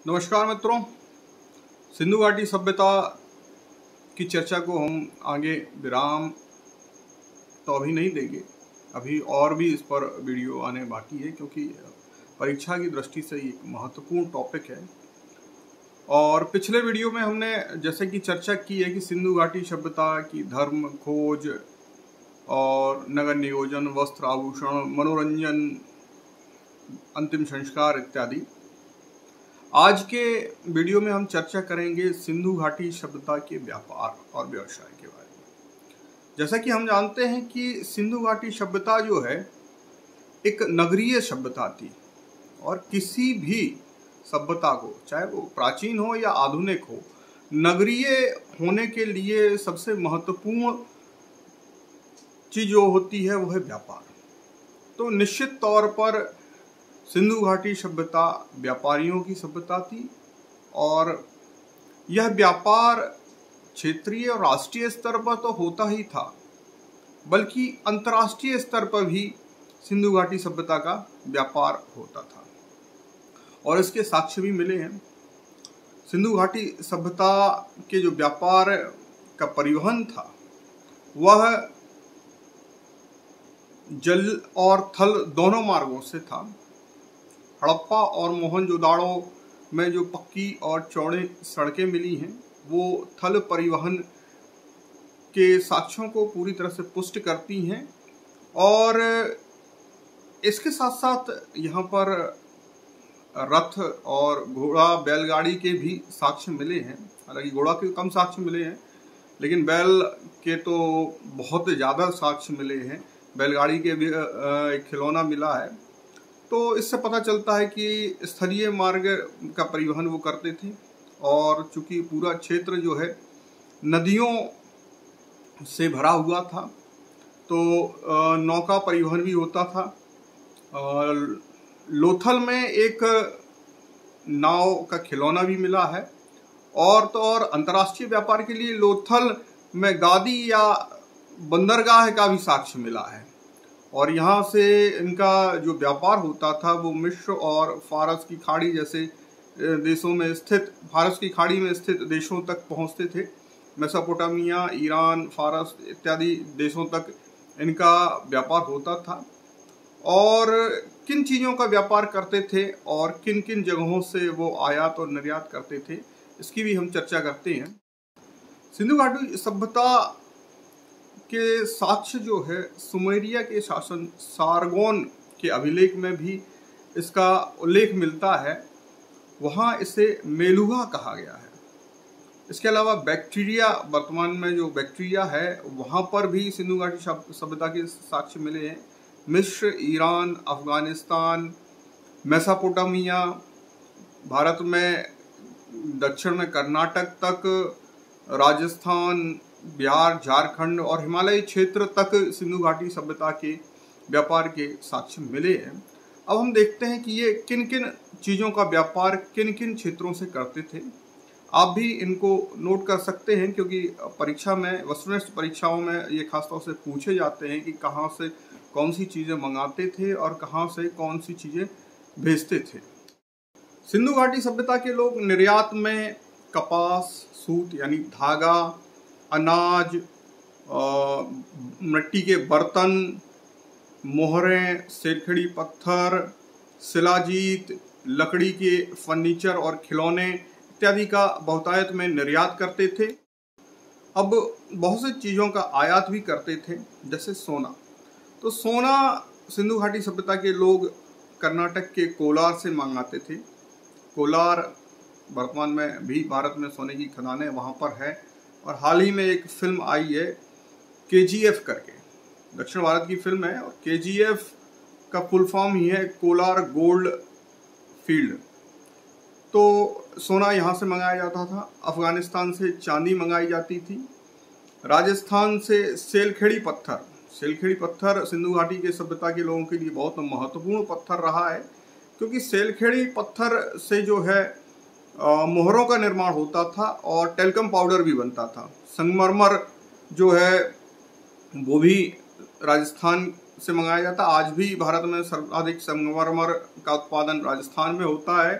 नमस्कार मित्रों, सिंधु घाटी सभ्यता की चर्चा को हम आगे विराम तो अभी नहीं देंगे। अभी और भी इस पर वीडियो आने बाकी है, क्योंकि परीक्षा की दृष्टि से एक महत्वपूर्ण टॉपिक है। और पिछले वीडियो में हमने जैसे कि चर्चा की है कि सिंधु घाटी सभ्यता की धर्म खोज और नगर नियोजन, वस्त्र आभूषण, मनोरंजन, अंतिम संस्कार इत्यादि। आज के वीडियो में हम चर्चा करेंगे सिंधु घाटी सभ्यता के व्यापार और व्यवसाय के बारे में। जैसा कि हम जानते हैं कि सिंधु घाटी सभ्यता जो है एक नगरीय सभ्यता थी, और किसी भी सभ्यता को, चाहे वो प्राचीन हो या आधुनिक हो, नगरीय होने के लिए सबसे महत्वपूर्ण चीज जो होती है वो है व्यापार। तो निश्चित तौर पर सिंधु घाटी सभ्यता व्यापारियों की सभ्यता थी, और यह व्यापार क्षेत्रीय और राष्ट्रीय स्तर पर तो होता ही था, बल्कि अंतर्राष्ट्रीय स्तर पर भी सिंधु घाटी सभ्यता का व्यापार होता था, और इसके साक्ष्य भी मिले हैं। सिंधु घाटी सभ्यता के जो व्यापार का परिवहन था वह जल और थल दोनों मार्गों से था। हड़प्पा और मोहनजोदाड़ो में जो पक्की और चौड़े सड़कें मिली हैं वो थल परिवहन के साक्ष्यों को पूरी तरह से पुष्ट करती हैं, और इसके साथ साथ यहाँ पर रथ और घोड़ा बैलगाड़ी के भी साक्ष्य मिले हैं। हालांकि घोड़ा के कम साक्ष्य मिले हैं, लेकिन बैल के तो बहुत ज़्यादा साक्ष्य मिले हैं। बैलगाड़ी के भी एक खिलौना मिला है। तो इससे पता चलता है कि स्थलीय मार्ग का परिवहन वो करते थे, और चूंकि पूरा क्षेत्र जो है नदियों से भरा हुआ था तो नौका परिवहन भी होता था। लोथल में एक नाव का खिलौना भी मिला है, और तो और अंतर्राष्ट्रीय व्यापार के लिए लोथल में गादी या बंदरगाह का भी साक्ष्य मिला है। और यहाँ से इनका जो व्यापार होता था वो मिस्र और फारस की खाड़ी जैसे देशों में स्थित, फारस की खाड़ी में स्थित देशों तक पहुँचते थे। मेसोपोटामिया, ईरान, फारस इत्यादि देशों तक इनका व्यापार होता था। और किन चीज़ों का व्यापार करते थे और किन किन जगहों से वो आयात और निर्यात करते थे, इसकी भी हम चर्चा करते हैं। सिंधु घाटी सभ्यता के साक्ष्य जो है सुमेरिया के शासन सारगोन के अभिलेख में भी इसका उल्लेख मिलता है। वहाँ इसे मेलुहा कहा गया है। इसके अलावा बैक्टीरिया, वर्तमान में जो बैक्टीरिया है वहाँ पर भी सिंधु घाटी सभ्यता के साक्ष्य मिले हैं। मिस्र, ईरान, अफगानिस्तान, मेसोपोटामिया, भारत में दक्षिण में कर्नाटक तक, राजस्थान, बिहार, झारखंड और हिमालयी क्षेत्र तक सिंधु घाटी सभ्यता के व्यापार के साक्ष्य मिले हैं। अब हम देखते हैं कि ये किन किन चीज़ों का व्यापार किन किन क्षेत्रों से करते थे। आप भी इनको नोट कर सकते हैं, क्योंकि परीक्षा में, वस्तुनिष्ठ परीक्षाओं में ये खासतौर से पूछे जाते हैं कि कहाँ से कौन सी चीज़ें मंगाते थे और कहाँ से कौन सी चीज़ें भेजते थे। सिंधु घाटी सभ्यता के लोग निर्यात में कपास, सूत यानी धागा, अनाज, मिट्टी के बर्तन, मोहरें, सेलखड़ी पत्थर, शिलाजीत, लकड़ी के फर्नीचर और खिलौने इत्यादि का बहुतायत में निर्यात करते थे। अब बहुत सी चीज़ों का आयात भी करते थे, जैसे सोना। तो सोना सिंधु घाटी सभ्यता के लोग कर्नाटक के कोलार से मंगाते थे। कोलार वर्तमान में भी भारत में सोने की खदानें वहाँ पर है, और हाल ही में एक फिल्म आई है KGF करके, दक्षिण भारत की फिल्म है, और KGF का फुल फॉर्म ही है कोलार गोल्ड फील्ड। तो सोना यहाँ से मंगाया जाता था। अफगानिस्तान से चांदी मंगाई जाती थी। राजस्थान से सेलखेड़ी पत्थर, सेलखेड़ी पत्थर सिंधु घाटी के सभ्यता के लोगों के लिए बहुत महत्वपूर्ण पत्थर रहा है, क्योंकि सेलखेड़ी पत्थर से जो है मोहरों का निर्माण होता था और टेल्कम पाउडर भी बनता था। संगमरमर जो है वो भी राजस्थान से मंगाया जाता। आज भी भारत में सर्वाधिक संगमरमर का उत्पादन राजस्थान में होता है,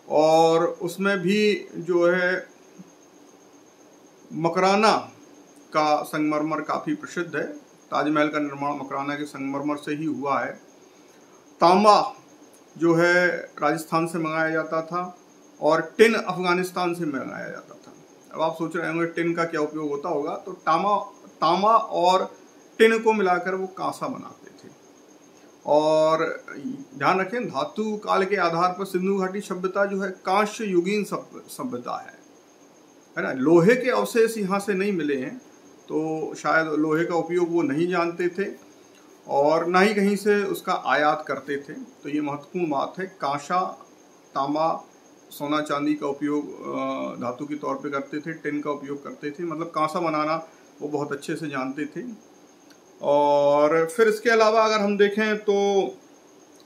और उसमें भी जो है मकराना का संगमरमर काफ़ी प्रसिद्ध है। ताजमहल का निर्माण मकराना के संगमरमर से ही हुआ है। तांबा जो है राजस्थान से मंगाया जाता था और टिन अफगानिस्तान से मंगाया जाता था। अब आप सोच रहे होंगे टिन का क्या उपयोग होता होगा, तो तांबा और टिन को मिलाकर वो कांसा बनाते थे। और ध्यान रखें, धातु काल के आधार पर सिंधु घाटी सभ्यता जो है कांस्य युगीन सभ्यता है ना। लोहे के अवशेष यहाँ से नहीं मिले हैं, तो शायद लोहे का उपयोग वो नहीं जानते थे और ना ही कहीं से उसका आयात करते थे। तो ये महत्वपूर्ण बात है। कांसा, तांबा, सोना चांदी का उपयोग धातु के तौर पे करते थे, टिन का उपयोग करते थे, मतलब कांसा बनाना वो बहुत अच्छे से जानते थे। और फिर इसके अलावा अगर हम देखें तो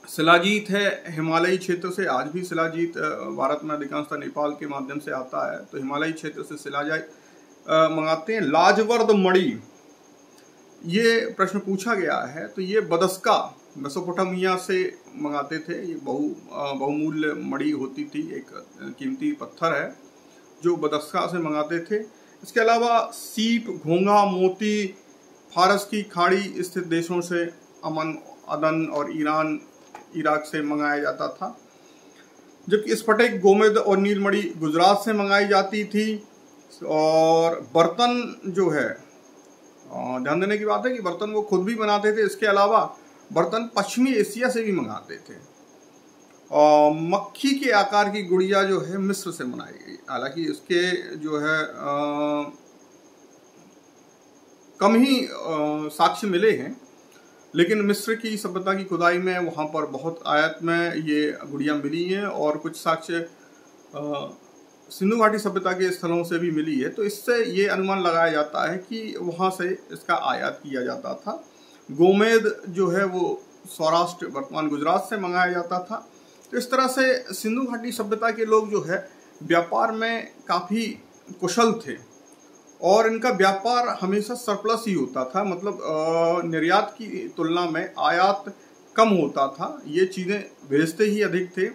शिलाजीत है हिमालयी क्षेत्र से। आज भी शिलाजीत भारत में अधिकांशतः नेपाल के माध्यम से आता है, तो हिमालयी क्षेत्र से शिलाजीत मंगाते हैं। लाजवर्द मणि, ये प्रश्न पूछा गया है, तो ये बदस्का मेसोपोटामिया से मंगाते थे। ये बहुमूल्य मणि होती थी, एक कीमती पत्थर है जो बदस्का से मंगाते थे। इसके अलावा सीप, घोंघा, मोती फारस की खाड़ी स्थित देशों से, अदन और ईरान, इराक से मंगाया जाता था। जबकि स्फटिक, गोमेद और नीलमणि गुजरात से मंगाई जाती थी। और बर्तन जो है, ध्यान देने की बात है कि बर्तन वो खुद भी बनाते थे। इसके अलावा बर्तन पश्चिमी एशिया से भी मंगाते थे। और मक्खी के आकार की गुड़िया जो है मिस्र से बनाई गई। हालांकि इसके जो है कम ही साक्ष्य मिले हैं, लेकिन मिस्र की सभ्यता की खुदाई में वहाँ पर बहुत आयत में ये गुड़िया मिली हैं और कुछ साक्ष्य सिंधु घाटी सभ्यता के स्थलों से भी मिली है। तो इससे ये अनुमान लगाया जाता है कि वहाँ से इसका आयात किया जाता था। गोमेद जो है वो सौराष्ट्र, वर्तमान गुजरात से मंगाया जाता था। तो इस तरह से सिंधु घाटी सभ्यता के लोग जो है व्यापार में काफ़ी कुशल थे और इनका व्यापार हमेशा सरप्लस ही होता था, मतलब निर्यात की तुलना में आयात कम होता था। ये चीज़ें भेजते ही अधिक थे,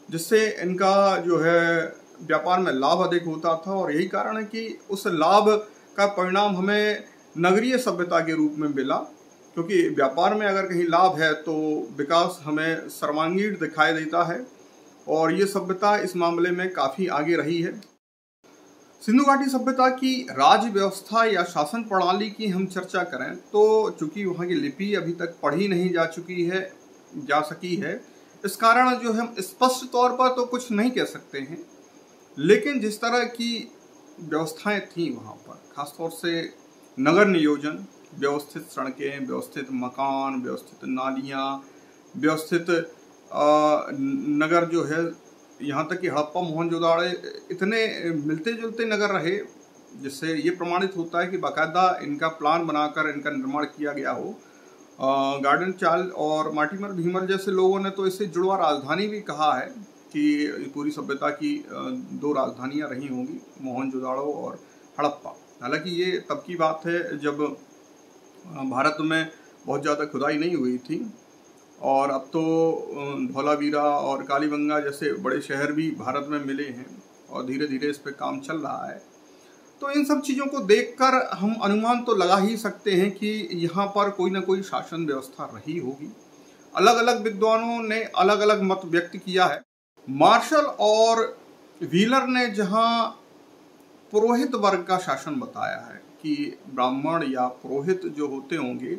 जिससे इनका जो है व्यापार में लाभ अधिक होता था। और यही कारण है कि उस लाभ का परिणाम हमें नगरीय सभ्यता के रूप में मिला, क्योंकि व्यापार में अगर कहीं लाभ है तो विकास हमें सर्वांगीण दिखाई देता है और ये सभ्यता इस मामले में काफ़ी आगे रही है। सिंधु घाटी सभ्यता की राज्य व्यवस्था या शासन प्रणाली की हम चर्चा करें तो चूंकि वहाँ की लिपि अभी तक पढ़ी नहीं जा सकी है, इस कारण जो हम स्पष्ट तौर पर तो कुछ नहीं कह सकते हैं, लेकिन जिस तरह की व्यवस्थाएं थी वहाँ पर, खासतौर से नगर नियोजन, व्यवस्थित सड़कें, व्यवस्थित मकान, व्यवस्थित नालियाँ, व्यवस्थित नगर जो है, यहाँ तक कि हड़प्पा, मोहनजोदाड़ो इतने मिलते जुलते नगर रहे, जिससे ये प्रमाणित होता है कि बाकायदा इनका प्लान बनाकर इनका निर्माण किया गया हो। गार्डन चाल और मार्टिमर भीमर जैसे लोगों ने तो इसे जुड़वा राजधानी भी कहा है कि पूरी सभ्यता की 2 राजधानियाँ रही होंगी, मोहनजोदाड़ो और हड़प्पा। हालांकि ये तब की बात है जब भारत में बहुत ज़्यादा खुदाई नहीं हुई थी, और अब तो धौलावीरा और कालीबंगा जैसे बड़े शहर भी भारत में मिले हैं और धीरे धीरे इस पर काम चल रहा है। तो इन सब चीज़ों को देखकर हम अनुमान तो लगा ही सकते हैं कि यहाँ पर कोई ना कोई शासन व्यवस्था रही होगी। अलग अलग विद्वानों ने अलग अलग मत व्यक्त किया है। मार्शल और व्हीलर ने जहाँ पुरोहित वर्ग का शासन बताया है कि ब्राह्मण या पुरोहित जो होते होंगे,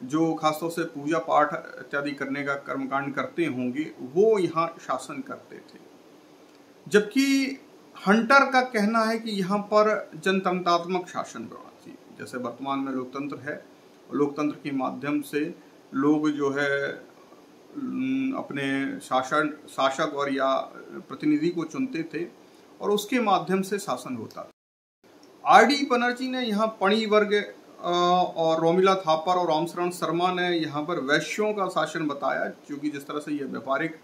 जो खासतौर से पूजा पाठ इत्यादि करने का कर्मकांड करते होंगे, वो यहाँ शासन करते थे। जबकि हंटर का कहना है कि यहाँ पर जनतंत्रात्मक शासन व्यवस्था थी, जैसे वर्तमान में लोकतंत्र है। लोकतंत्र के माध्यम से लोग जो है अपने शासक और या प्रतिनिधि को चुनते थे और उसके माध्यम से शासन होता था। आर.डी. बनर्जी ने यहाँ पणी वर्ग और रोमिला थापर और रामशरण शर्मा ने यहाँ पर वैश्यों का शासन बताया, क्योंकि जिस तरह से यह व्यापारिक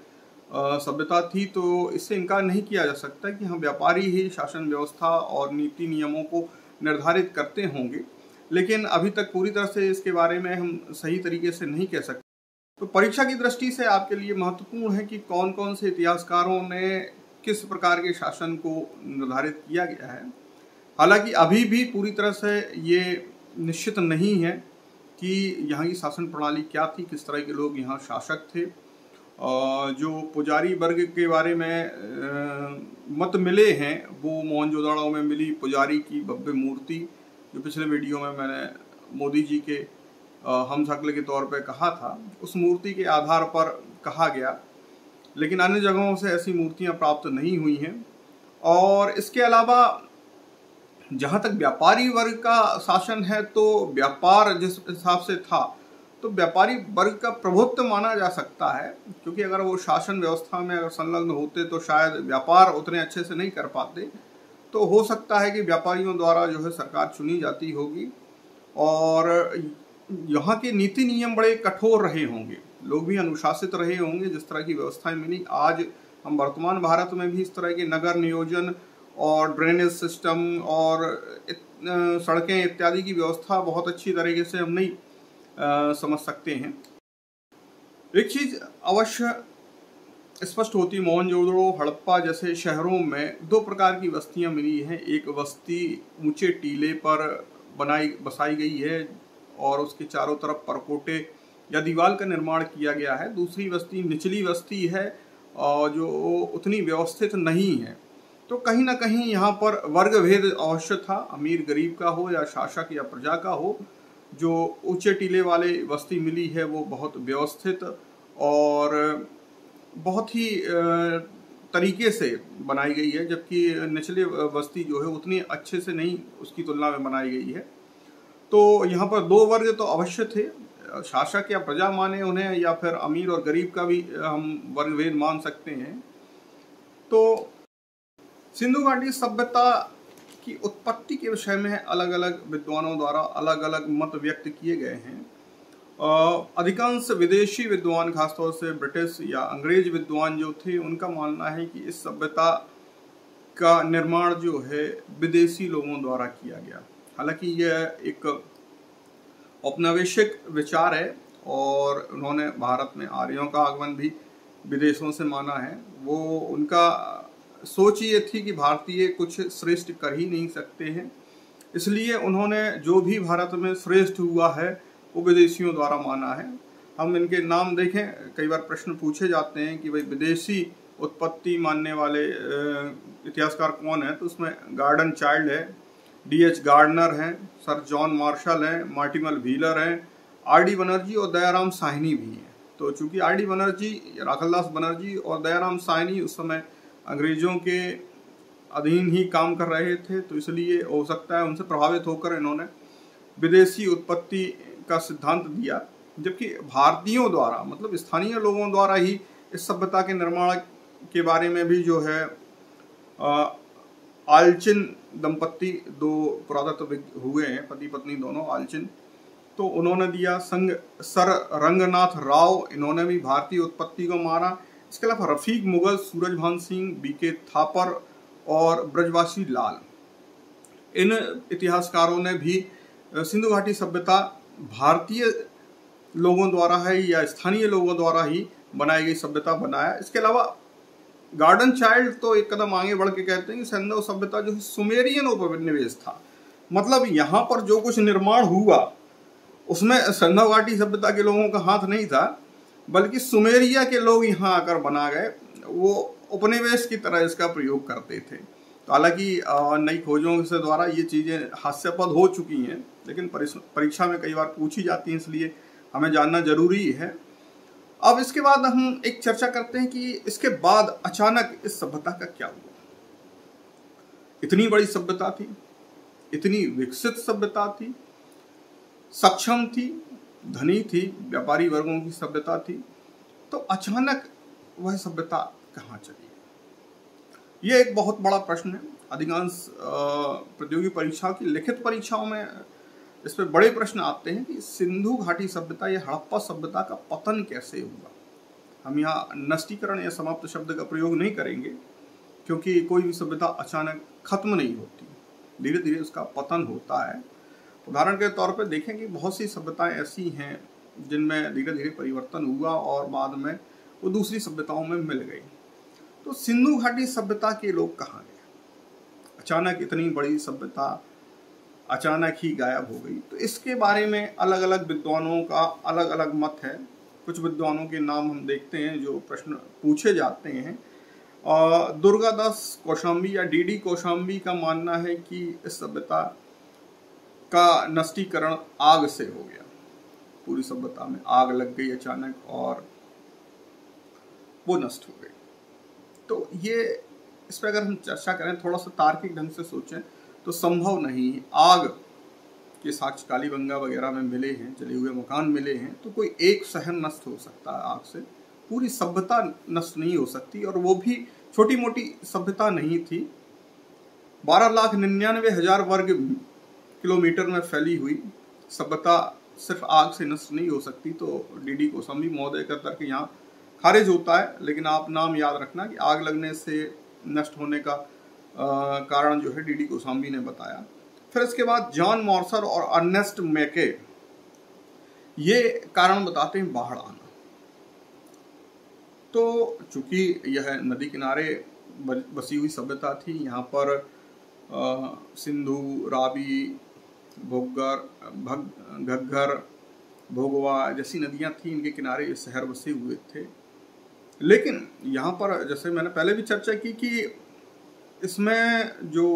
सभ्यता थी तो इससे इनकार नहीं किया जा सकता कि हम व्यापारी ही शासन व्यवस्था और नीति नियमों को निर्धारित करते होंगे, लेकिन अभी तक पूरी तरह से इसके बारे में हम सही तरीके से नहीं कह सकते। तो परीक्षा की दृष्टि से आपके लिए महत्वपूर्ण है कि कौन कौन से इतिहासकारों ने किस प्रकार के शासन को निर्धारित किया गया है। हालांकि अभी भी पूरी तरह से ये निश्चित नहीं है कि यहाँ की शासन प्रणाली क्या थी, किस तरह के लोग यहाँ शासक थे। जो पुजारी वर्ग के बारे में मत मिले हैं वो मोहनजोदड़ो में मिली पुजारी की भव्य मूर्ति, जो पिछले वीडियो में मैंने मोदी जी के हमशक्ल के तौर पे कहा था, उस मूर्ति के आधार पर कहा गया। लेकिन अन्य जगहों से ऐसी मूर्तियां प्राप्त नहीं हुई हैं। और इसके अलावा जहाँ तक व्यापारी वर्ग का शासन है, तो व्यापार जिस हिसाब से था तो व्यापारी वर्ग का प्रभुत्व माना जा सकता है, क्योंकि अगर वो शासन व्यवस्था में अगर संलग्न होते तो शायद व्यापार उतने अच्छे से नहीं कर पाते। तो हो सकता है कि व्यापारियों द्वारा जो है सरकार चुनी जाती होगी और यहाँ के नीति नियम बड़े कठोर रहे होंगे, लोग भी अनुशासित रहे होंगे जिस तरह की व्यवस्थाएं मिली। आज हम वर्तमान भारत में भी इस तरह के नगर नियोजन और ड्रेनेज सिस्टम और सड़कें इत्यादि की व्यवस्था बहुत अच्छी तरीके से हम नहीं समझ सकते हैं। एक चीज अवश्य स्पष्ट होती, मोहनजोदड़ो हड़प्पा जैसे शहरों में दो प्रकार की बस्तियां मिली हैं। एक बस्ती ऊंचे टीले पर बसाई गई है और उसके चारों तरफ परकोटे या दीवार का निर्माण किया गया है। दूसरी बस्ती निचली बस्ती है और जो उतनी व्यवस्थित नहीं है। तो कहीं ना कहीं यहाँ पर वर्ग भेद अवश्य था, अमीर गरीब का हो या शासक या प्रजा का हो। जो ऊंचे टीले वाले बस्ती मिली है वो बहुत व्यवस्थित और बहुत ही तरीके से बनाई गई है, जबकि निचले बस्ती जो है उतनी अच्छे से नहीं उसकी तुलना में बनाई गई है। तो यहाँ पर दो वर्ग तो अवश्य थे, शासक या प्रजा माने उन्हें, या फिर अमीर और गरीब का भी हम वर्गभेद मान सकते हैं। तो सिंधु घाटी सभ्यता की उत्पत्ति के विषय में अलग अलग विद्वानों द्वारा अलग अलग मत व्यक्त किए गए हैं। अधिकांश विदेशी विद्वान, खासतौर से ब्रिटिश या अंग्रेज विद्वान जो थे, उनका मानना है कि इस सभ्यता का निर्माण जो है विदेशी लोगों द्वारा किया गया। हालांकि यह एक औपनिवेशिक विचार है और उन्होंने भारत में आर्यों का आगमन भी विदेशों से माना है। वो उनका सोच ये थी कि भारतीय कुछ श्रेष्ठ कर ही नहीं सकते हैं, इसलिए उन्होंने जो भी भारत में श्रेष्ठ हुआ है वो विदेशियों द्वारा माना है। हम इनके नाम देखें, कई बार प्रश्न पूछे जाते हैं कि भाई विदेशी उत्पत्ति मानने वाले इतिहासकार कौन है, तो उसमें गार्डन चाइल्ड है, D.H. गार्डनर हैं, सर जॉन मार्शल हैं, मार्टिमल व्हीलर हैं, R.D. बनर्जी और दयाराम साहनी भी हैं। तो चूंकि R.D. बनर्जी, राखलदास बनर्जी और दयाराम साहनी उस समय अंग्रेजों के अधीन ही काम कर रहे थे, तो इसलिए हो सकता है उनसे प्रभावित होकर इन्होंने विदेशी उत्पत्ति का सिद्धांत दिया। जबकि भारतीयों द्वारा, मतलब स्थानीय लोगों द्वारा ही इस सभ्यता के निर्माण के बारे में भी जो है आलचिन दंपत्ति, दो पुरातत्व हुए हैं, पति पत्नी दोनों आलचिन, तो उन्होंने दिया। सर रंगनाथ राव, इन्होंने भी भारतीय उत्पत्ति को माना। इसके अलावा रफीक मुगल, सूरजभान सिंह, B.K. थापर और ब्रजवासी लाल, इन इतिहासकारों ने भी सिंधु घाटी सभ्यता भारतीय लोगों द्वारा है या स्थानीय लोगों द्वारा ही बनाई गई सभ्यता बनाया। इसके अलावा गार्डन चाइल्ड तो एक कदम आगे बढ़ के कहते हैं कि सिंधु सभ्यता जो है सुमेरियन उपनिवेश था। मतलब यहाँ पर जो कुछ निर्माण हुआ उसमें सिंधु घाटी सभ्यता के लोगों का हाथ नहीं था, बल्कि सुमेरिया के लोग यहाँ आकर बना गए। वो उपनिवेश की तरह इसका प्रयोग करते थे। तो हालांकि नई खोजों से द्वारा ये चीज़ें हास्यास्पद हो चुकी हैं, लेकिन परीक्षा में कई बार पूछी जाती हैं, इसलिए हमें जानना जरूरी है। अब इसके बाद हम एक चर्चा करते हैं कि इसके बाद अचानक इस सभ्यता का क्या हुआ। इतनी बड़ी सभ्यता थी, इतनी विकसित सभ्यता थी, सक्षम थी, धनी थी, व्यापारी वर्गों की सभ्यता थी, तो अचानक वह सभ्यता कहाँ चली? ये एक बहुत बड़ा प्रश्न है। अधिकांश प्रतियोगी परीक्षाओं की लिखित परीक्षाओं में इस पर बड़े प्रश्न आते हैं कि सिंधु घाटी सभ्यता या हड़प्पा सभ्यता का पतन कैसे हुआ। हम यहाँ नष्टीकरण या समाप्त शब्द का प्रयोग नहीं करेंगे, क्योंकि कोई भी सभ्यता अचानक खत्म नहीं होती, धीरे धीरे उसका पतन होता है। उदाहरण के तौर पर देखें कि बहुत सी सभ्यताएं ऐसी हैं जिनमें धीरे धीरे परिवर्तन हुआ और बाद में वो दूसरी सभ्यताओं में मिल गई। तो सिंधु घाटी सभ्यता के लोग कहाँ गए? अचानक इतनी बड़ी सभ्यता अचानक ही गायब हो गई। तो इसके बारे में अलग अलग विद्वानों का अलग अलग मत है। कुछ विद्वानों के नाम हम देखते हैं जो प्रश्न पूछे जाते हैं। दुर्गादास कौशाम्बी या डीडी कौशाम्बी का मानना है कि इस सभ्यता का नष्टीकरण आग से हो गया। पूरी सभ्यता में आग लग गई अचानक और वो नष्ट हो गई। तो ये इस पर अगर हम चर्चा करें, थोड़ा सा तार्किक ढंग से सोचें तो संभव नहीं। आग के साक्ष्य कालीबंगा वगैरह में मिले हैं, जले हुए मकान मिले हैं, तो कोई एक शहर नष्ट हो सकता है आग से, पूरी सभ्यता नष्ट नहीं हो सकती। और वो भी छोटी मोटी सभ्यता नहीं थी। 12,99,000 वर्ग किलोमीटर में फैली हुई सभ्यता सिर्फ आग से नष्ट नहीं हो सकती। तो डीडी कौशाम्बी महोदय का तर्क यहाँ खारिज होता है। लेकिन आप नाम याद रखना कि आग लगने से नष्ट होने का कारण जो है डीडी कौशाम्बी ने बताया। फिर इसके बाद जॉन मॉर्सर और अर्नेस्ट मैके ये कारण बताते हैं बाढ़ आना। तो चूंकि यह नदी किनारे बसी हुई सभ्यता थी, यहाँ पर सिंधु, रावी, घग्गर, भोगवा जैसी नदियां थी, इनके किनारे शहर बसे हुए थे। लेकिन यहाँ पर जैसे मैंने पहले भी चर्चा की कि इसमें जो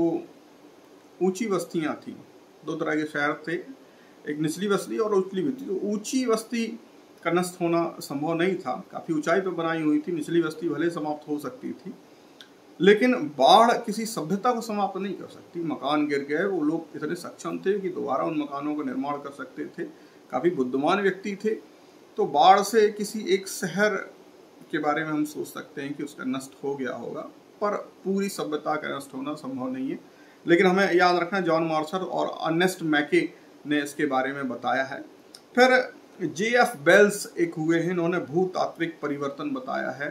ऊंची बस्तियां थी, दो तरह के शहर थे, एक निचली बस्ती और उचली बस्ती। तो ऊंची बस्ती का नष्ट होना संभव नहीं था, काफी ऊंचाई पर बनाई हुई थी। निचली बस्ती भले समाप्त हो सकती थी, लेकिन बाढ़ किसी सभ्यता को समाप्त नहीं कर सकती। मकान गिर गए, वो लोग इतने सक्षम थे कि दोबारा उन मकानों का निर्माण कर सकते थे, काफी बुद्धिमान व्यक्ति थे। तो बाढ़ से किसी एक शहर के बारे में हम सोच सकते हैं कि उसका नष्ट हो गया होगा, पर पूरी सभ्यता का नष्ट होना संभव नहीं है। लेकिन हमें याद रखना, जॉन मार्शल और अर्नेस्ट मैके ने इसके बारे में बताया है। फिर जे.एफ. बेल्स एक हुए हैं, इन्होंने भूतात्विक परिवर्तन बताया है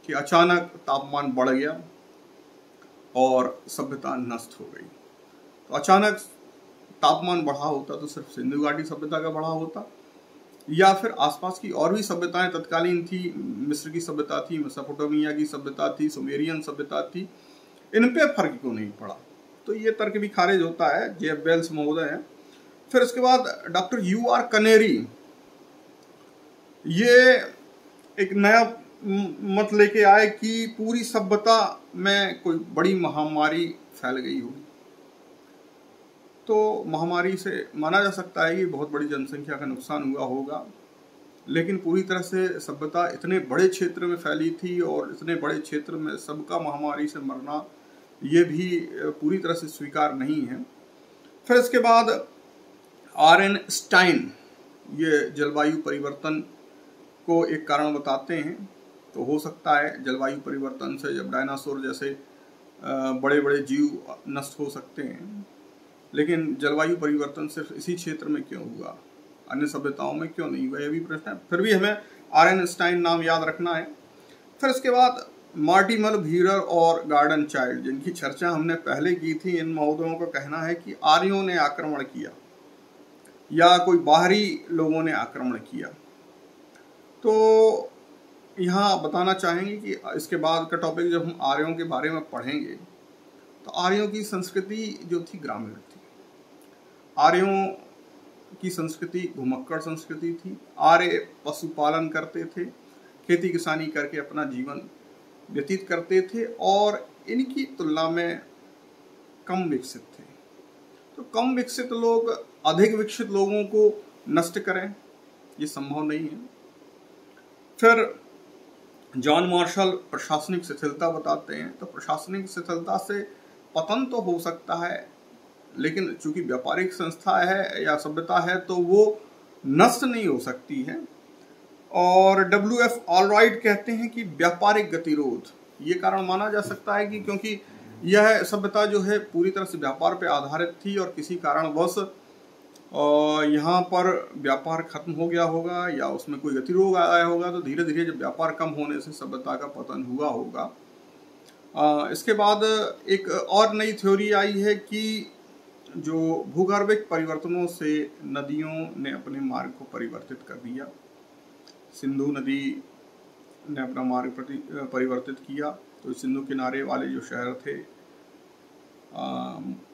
कि अचानक तापमान बढ़ गया और सभ्यता नष्ट हो गई। तो अचानक तापमान बढ़ा होता तो सिर्फ सिंधु घाटी सभ्यता का बढ़ा होता, या फिर आसपास की और भी सभ्यताएं तत्कालीन थी। मिस्र की सभ्यता थी, मेसोपोटामिया की सभ्यता थी, सुमेरियन सभ्यता थी, इन पे फर्क क्यों नहीं पड़ा? तो ये तर्क भी खारिज होता है, जे.एफ. बेल्स महोदय है। फिर इसके बाद डॉक्टर यू.आर. कनेरी ये एक नया मत लेके आए कि पूरी सभ्यता में कोई बड़ी महामारी फैल गई होगी। तो महामारी से माना जा सकता है कि बहुत बड़ी जनसंख्या का नुकसान हुआ होगा, लेकिन पूरी तरह से सभ्यता इतने बड़े क्षेत्र में फैली थी और इतने बड़े क्षेत्र में सबका महामारी से मरना ये भी पूरी तरह से स्वीकार नहीं है। फिर इसके बाद आर.एन. स्टाइन ये जलवायु परिवर्तन को एक कारण बताते हैं। तो हो सकता है जलवायु परिवर्तन से जब डायनासोर जैसे बड़े बड़े जीव नष्ट हो सकते हैं, लेकिन जलवायु परिवर्तन सिर्फ इसी क्षेत्र में क्यों हुआ, अन्य सभ्यताओं में क्यों नहीं हुआ, यह भी प्रश्न है। फिर भी हमें आर.एन. स्टाइन नाम याद रखना है। फिर इसके बाद मार्टिमल भीरर और गार्डन चाइल्ड, जिनकी चर्चा हमने पहले की थी, इन महोदयों का कहना है कि आर्यों ने आक्रमण किया या कोई बाहरी लोगों ने आक्रमण किया। तो यहाँ बताना चाहेंगे कि इसके बाद का टॉपिक जब हम आर्यों के बारे में पढ़ेंगे तो आर्यों की संस्कृति जो थी ग्रामीण थी। आर्यों की संस्कृति घुमक्कड़ संस्कृति थी। आर्य पशुपालन करते थे, खेती किसानी करके अपना जीवन व्यतीत करते थे और इनकी तुलना में कम विकसित थे। तो कम विकसित लोग अधिक विकसित लोगों को नष्ट करें, ये संभव नहीं है। फिर जॉन मार्शल प्रशासनिक शिथिलता बताते हैं। तो प्रशासनिक शिथिलता से पतन तो हो सकता है, लेकिन चूंकि व्यापारिक संस्था है या सभ्यता है तो वो नष्ट नहीं हो सकती है। और डब्ल्यू.एफ. ऑलराइट कहते हैं कि व्यापारिक गतिरोध ये कारण माना जा सकता है कि क्योंकि यह सभ्यता जो है पूरी तरह से व्यापार पर आधारित थी और किसी कारणवश यहाँ पर व्यापार खत्म हो गया होगा या उसमें कोई गतिरोध आया होगा, तो धीरे धीरे जब व्यापार कम होने से सभ्यता का पतन हुआ होगा। इसके बाद एक और नई थ्योरी आई है कि जो भूगर्भिक परिवर्तनों से नदियों ने अपने मार्ग को परिवर्तित कर दिया। सिंधु नदी ने अपना मार्ग परिवर्तित किया तो सिंधु किनारे वाले जो शहर थे,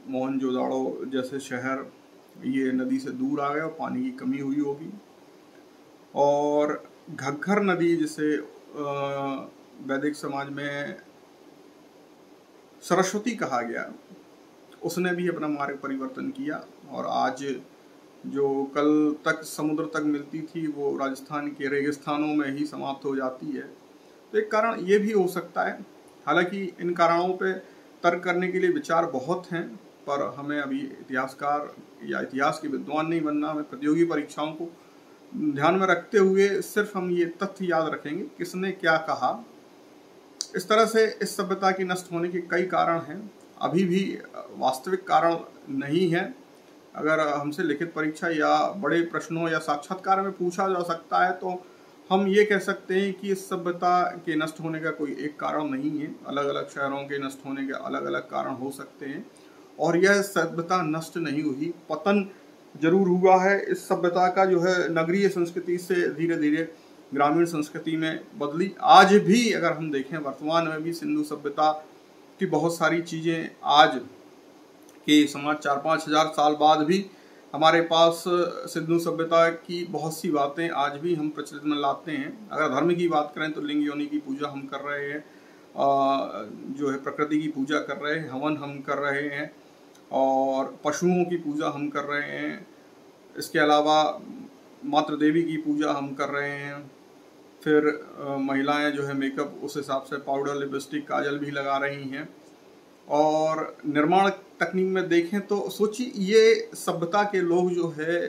मोहनजोदाड़ो जैसे शहर, ये नदी से दूर आ गए और पानी की कमी हुई होगी। और घग्गर नदी, जिसे वैदिक समाज में सरस्वती कहा गया, उसने भी अपना मार्ग परिवर्तन किया और आज जो कल तक समुद्र तक मिलती थी वो राजस्थान के रेगिस्तानों में ही समाप्त हो जाती है। तो एक कारण ये भी हो सकता है। हालांकि इन कारणों पे तर्क करने के लिए विचार बहुत हैं, पर हमें अभी इतिहासकार या इतिहास के विद्वान नहीं बनना। हमें प्रतियोगी परीक्षाओं को ध्यान में रखते हुए सिर्फ हम ये तथ्य याद रखेंगे किसने क्या कहा। इस तरह से इस सभ्यता के नष्ट होने के कई कारण हैं, अभी भी वास्तविक कारण नहीं है। अगर हमसे लिखित परीक्षा या बड़े प्रश्नों या साक्षात्कार में पूछा जा सकता है तो हम ये कह सकते हैं कि इस सभ्यता के नष्ट होने का कोई एक कारण नहीं है। अलग अलग शहरों के नष्ट होने के अलग अलग कारण हो सकते हैं और यह सभ्यता नष्ट नहीं हुई, पतन जरूर हुआ है। इस सभ्यता का जो है नगरीय संस्कृति से धीरे धीरे ग्रामीण संस्कृति में बदली। आज भी अगर हम देखें वर्तमान में भी सिंधु सभ्यता की बहुत सारी चीज़ें आज के समाज 4-5 हज़ार साल बाद भी हमारे पास सिंधु सभ्यता की बहुत सी बातें आज भी हम प्रचलित में लाते हैं। अगर धर्म की बात करें तो लिंग योनि की पूजा हम कर रहे हैं, जो है प्रकृति की पूजा कर रहे हैं, हवन हम कर रहे हैं और पशुओं की पूजा हम कर रहे हैं। इसके अलावा मातृ देवी की पूजा हम कर रहे हैं। फिर महिलाएं जो है मेकअप उस हिसाब से पाउडर, लिपस्टिक, काजल भी लगा रही हैं। और निर्माण तकनीक में देखें तो सोचिए ये सभ्यता के लोग जो है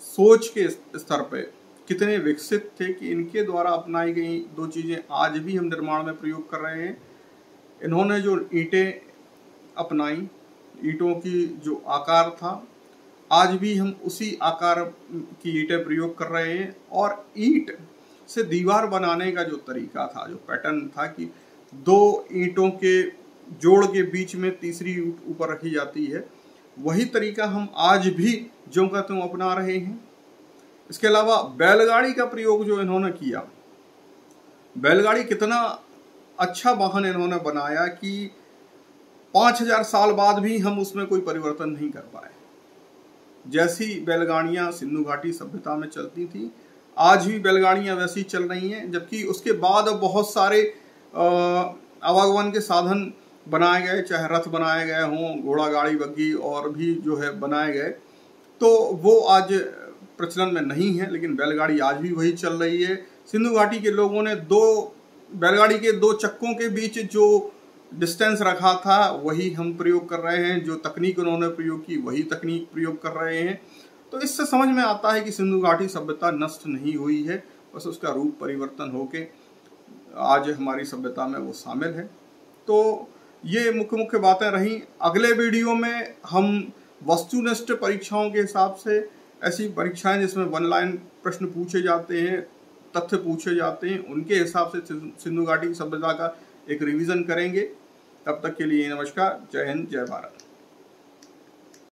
सोच के स्तर पे कितने विकसित थे कि इनके द्वारा अपनाई गई दो चीज़ें आज भी हम निर्माण में प्रयोग कर रहे हैं। इन्होंने जो ईंटें अपनाई, ईंटों की जो आकार था, आज भी हम उसी आकार की ईंटें प्रयोग कर रहे हैं। और ईंट से दीवार बनाने का जो तरीका था, जो पैटर्न था कि दो ईंटों के जोड़ के बीच में तीसरी ऊपर रखी जाती है, वही तरीका हम आज भी ज्यों का त्यों अपना रहे हैं। इसके अलावा बैलगाड़ी का प्रयोग जो इन्होंने किया, बैलगाड़ी कितना अच्छा वाहन इन्होंने बनाया कि 5000 साल बाद भी हम उसमें कोई परिवर्तन नहीं कर पाए। जैसी बैलगाड़ियां सिंधु घाटी सभ्यता में चलती थी, आज भी बैलगाड़ियां वैसी चल रही हैं। जबकि उसके बाद बहुत सारे आवागमन के साधन बनाए गए, चाहे रथ बनाए गए हों, घोड़ा गाड़ी, बग्गी और भी जो है बनाए गए, तो वो आज प्रचलन में नहीं है। लेकिन बैलगाड़ी आज भी वही चल रही है। सिंधु घाटी के लोगों ने बैलगाड़ी के दो चक्कों के बीच जो डिस्टेंस रखा था वही हम प्रयोग कर रहे हैं। जो तकनीक उन्होंने प्रयोग की वही तकनीक प्रयोग कर रहे हैं। तो इससे समझ में आता है कि सिंधु घाटी सभ्यता नष्ट नहीं हुई है, बस उसका रूप परिवर्तन होके आज हमारी सभ्यता में वो शामिल है। तो ये मुख्य मुख्य बातें रहीं। अगले वीडियो में हम वस्तुनिष्ठ परीक्षाओं के हिसाब से, ऐसी परीक्षाएं जिसमें 1 लाइन प्रश्न पूछे जाते हैं, तथ्य पूछे जाते हैं, उनके हिसाब से सिंधु घाटी सभ्यता का एक रिवीजन करेंगे। तब तक के लिए नमस्कार, जय हिंद, जय भारत।